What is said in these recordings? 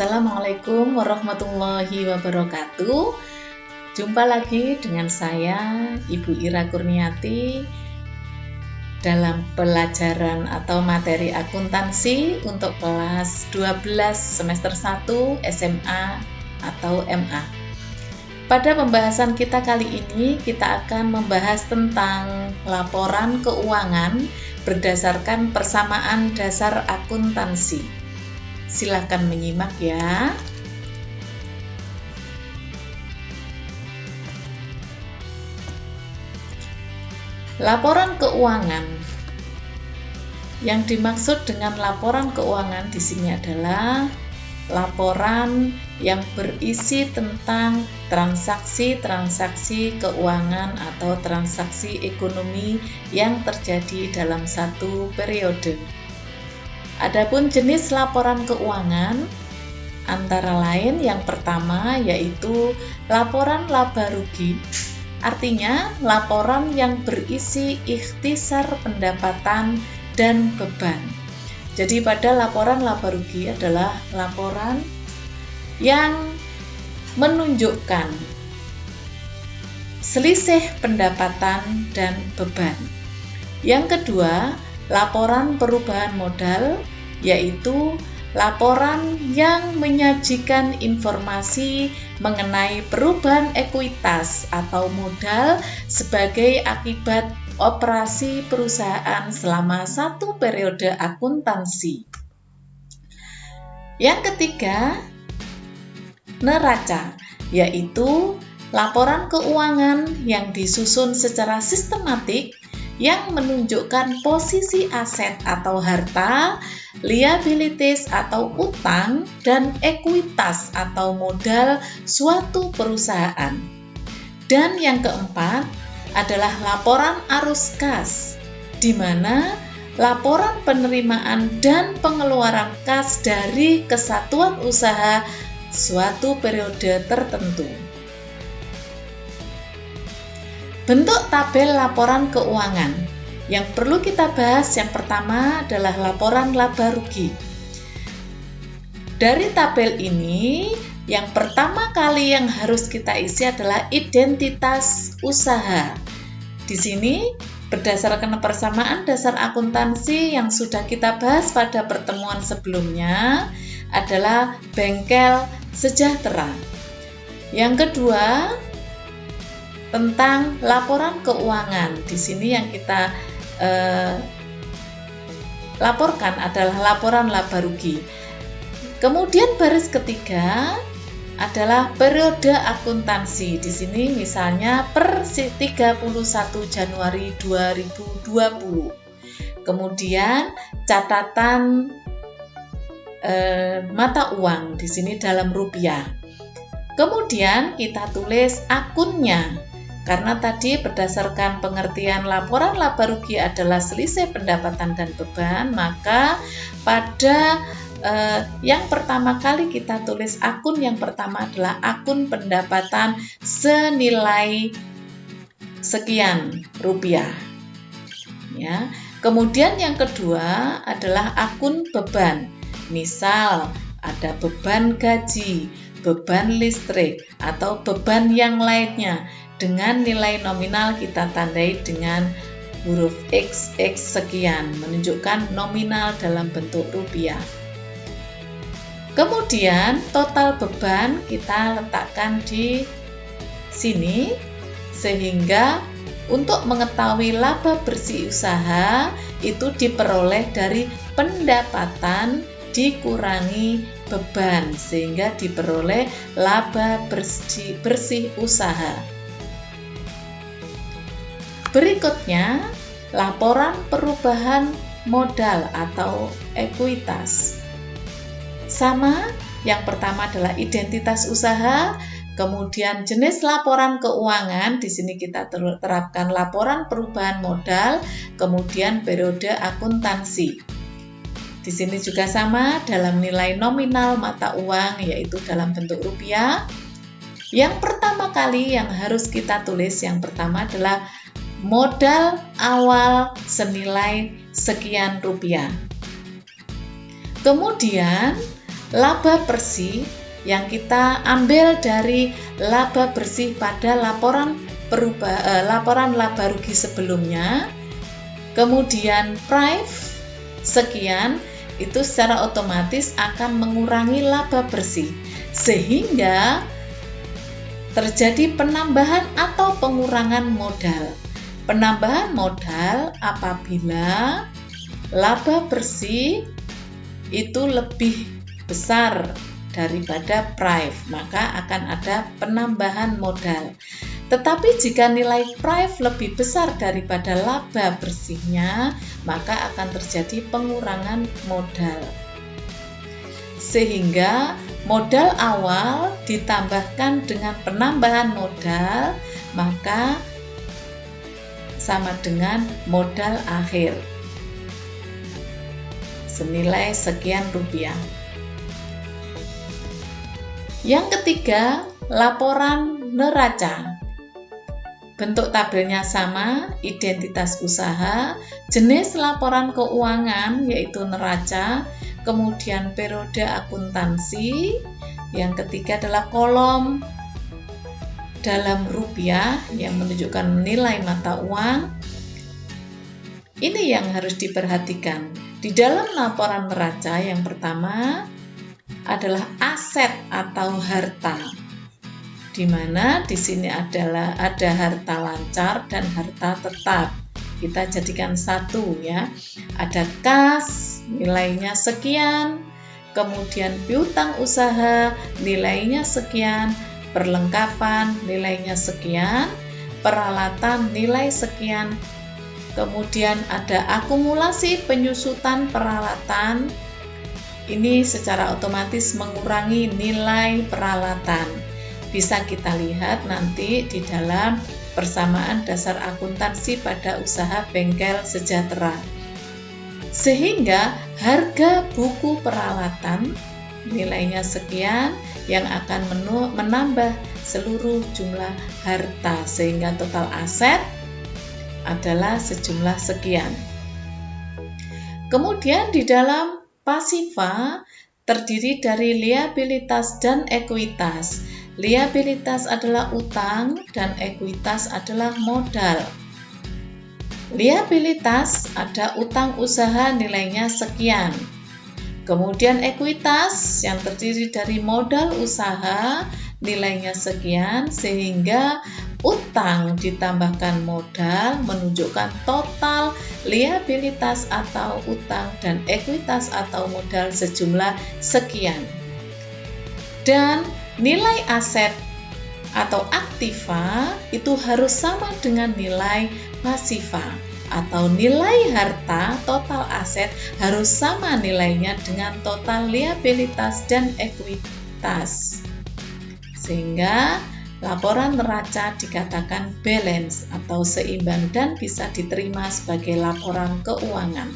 Assalamualaikum warahmatullahi wabarakatuh. Jumpa lagi dengan saya, Ibu Ira Kurniati, dalam pelajaran atau materi akuntansi untuk kelas 12 semester 1 SMA atau MA. Pada pembahasan kita kali ini, kita akan membahas tentang laporan keuangan berdasarkan persamaan dasar akuntansi. Silakan menyimak ya. Laporan keuangan. Yang dimaksud dengan laporan keuangan di sini adalah laporan yang berisi tentang transaksi-transaksi keuangan atau transaksi ekonomi yang terjadi dalam satu periode. Adapun jenis laporan keuangan antara lain yang pertama yaitu laporan laba rugi. Artinya laporan yang berisi ikhtisar pendapatan dan beban. Jadi pada laporan laba rugi adalah laporan yang menunjukkan selisih pendapatan dan beban. Yang kedua, laporan perubahan modal, yaitu laporan yang menyajikan informasi mengenai perubahan ekuitas atau modal sebagai akibat operasi perusahaan selama satu periode akuntansi. Yang ketiga, neraca, yaitu laporan keuangan yang disusun secara sistematik yang menunjukkan posisi aset atau harta, liabilities atau utang, dan ekuitas atau modal suatu perusahaan. Dan yang keempat adalah laporan arus kas, di mana laporan penerimaan dan pengeluaran kas dari kesatuan usaha suatu periode tertentu. Bentuk tabel laporan keuangan yang perlu kita bahas yang pertama adalah laporan laba rugi. Dari tabel ini, yang pertama kali yang harus kita isi adalah identitas usaha. Di sini, berdasarkan persamaan dasar akuntansi yang sudah kita bahas pada pertemuan sebelumnya adalah bengkel sejahtera. Yang kedua, tentang laporan keuangan. Di sini yang kita laporkan adalah laporan laba rugi. Kemudian baris ketiga adalah periode akuntansi. Di sini misalnya per 31 Januari 2020. Kemudian catatan mata uang di sini dalam rupiah. Kemudian kita tulis akunnya. Karena tadi berdasarkan pengertian laporan laba rugi adalah selisih pendapatan dan beban, maka pada yang pertama kali kita tulis akun yang pertama adalah akun pendapatan senilai sekian rupiah. Ya. Kemudian yang kedua adalah akun beban. Misal ada beban gaji, beban listrik, atau beban yang lainnya. Dengan nilai nominal kita tandai dengan huruf XX sekian, menunjukkan nominal dalam bentuk rupiah. Kemudian total beban kita letakkan di sini, sehingga untuk mengetahui laba bersih usaha itu diperoleh dari pendapatan dikurangi beban, sehingga diperoleh laba bersih usaha. Berikutnya, laporan perubahan modal atau ekuitas. Sama, yang pertama adalah identitas usaha, kemudian jenis laporan keuangan, di sini kita terapkan laporan perubahan modal, kemudian periode akuntansi. Di sini juga sama dalam nilai nominal mata uang, yaitu dalam bentuk rupiah. Yang pertama kali yang harus kita tulis, yang pertama adalah modal awal senilai sekian rupiah. Kemudian laba bersih yang kita ambil dari laba bersih pada laporan laba rugi sebelumnya, kemudian price sekian, itu secara otomatis akan mengurangi laba bersih, sehingga terjadi penambahan atau pengurangan modal. Penambahan modal apabila laba bersih itu lebih besar daripada price, maka akan ada penambahan modal. Tetapi jika nilai price lebih besar daripada laba bersihnya, maka akan terjadi pengurangan modal. Sehingga modal awal ditambahkan dengan penambahan modal, maka sama dengan modal akhir senilai sekian rupiah. Yang ketiga, laporan neraca. Bentuk tabelnya sama, identitas usaha, jenis laporan keuangan yaitu neraca, kemudian periode akuntansi. Yang ketiga adalah kolom dalam rupiah yang menunjukkan nilai mata uang. Ini yang harus diperhatikan. Di dalam laporan neraca yang pertama adalah aset atau harta, di mana di sini ada harta lancar dan harta tetap. Kita jadikan satu ya. Ada kas, nilainya sekian, kemudian piutang usaha, nilainya sekian, perlengkapan, nilainya sekian, peralatan, nilai sekian. Kemudian ada akumulasi penyusutan peralatan. Ini secara otomatis mengurangi nilai peralatan. Bisa kita lihat nanti di dalam persamaan dasar akuntansi pada usaha bengkel sejahtera. Sehingga harga buku peralatan nilainya sekian yang akan menambah seluruh jumlah harta, sehingga total aset adalah sejumlah sekian. Kemudian di dalam pasifa terdiri dari liabilitas dan ekuitas. Liabilitas adalah utang dan ekuitas adalah modal. Liabilitas ada utang usaha nilainya sekian. Kemudian ekuitas yang terdiri dari modal usaha nilainya sekian, sehingga utang ditambahkan modal menunjukkan total liabilitas atau utang dan ekuitas atau modal sejumlah sekian. Dan nilai aset atau aktiva itu harus sama dengan nilai pasifa, atau nilai harta total aset harus sama nilainya dengan total liabilitas dan ekuitas. Sehingga laporan neraca dikatakan balance atau seimbang dan bisa diterima sebagai laporan keuangan.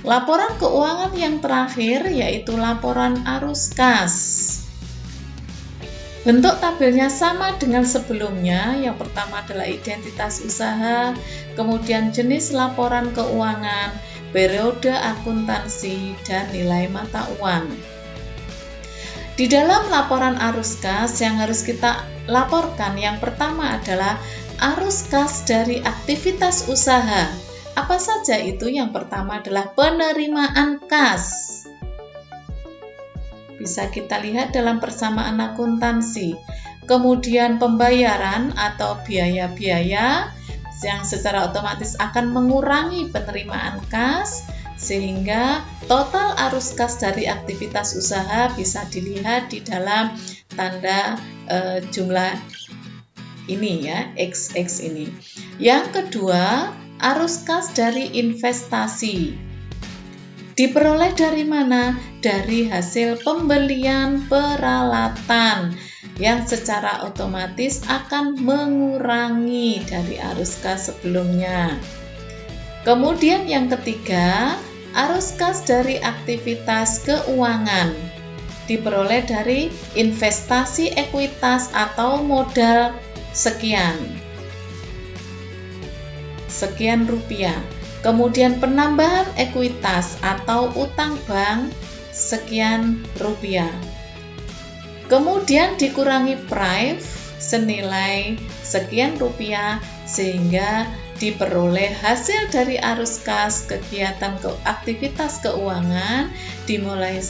Laporan keuangan yang terakhir yaitu laporan arus kas. Bentuk tabelnya sama dengan sebelumnya. Yang pertama adalah identitas usaha, kemudian jenis laporan keuangan, periode akuntansi, dan nilai mata uang. Di dalam laporan arus kas yang harus kita laporkan, yang pertama adalah arus kas dari aktivitas usaha. Apa saja itu? Yang pertama adalah penerimaan kas. Bisa kita lihat dalam persamaan akuntansi. Kemudian pembayaran atau biaya-biaya yang secara otomatis akan mengurangi penerimaan kas, sehingga total arus kas dari aktivitas usaha bisa dilihat di dalam tanda jumlah ini ya, XX ini. Yang kedua, arus kas dari investasi. Diperoleh dari mana? Dari hasil pembelian peralatan yang secara otomatis akan mengurangi dari arus kas sebelumnya. Kemudian yang ketiga, arus kas dari aktivitas keuangan. Diperoleh dari investasi ekuitas atau modal sekian rupiah. Kemudian penambahan ekuitas atau utang bank sekian rupiah. Kemudian dikurangi prive senilai sekian rupiah sehingga diperoleh hasil dari arus kas kegiatan aktivitas keuangan dinilai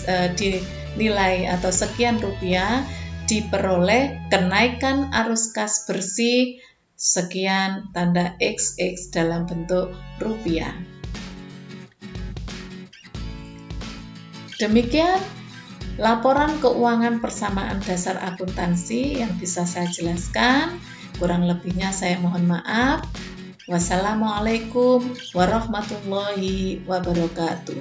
atau sekian rupiah, diperoleh kenaikan arus kas bersih sekian tanda XX dalam bentuk rupiah. Demikian laporan keuangan persamaan dasar akuntansi yang bisa saya jelaskan. Kurang lebihnya saya mohon maaf. Wassalamualaikum warahmatullahi wabarakatuh.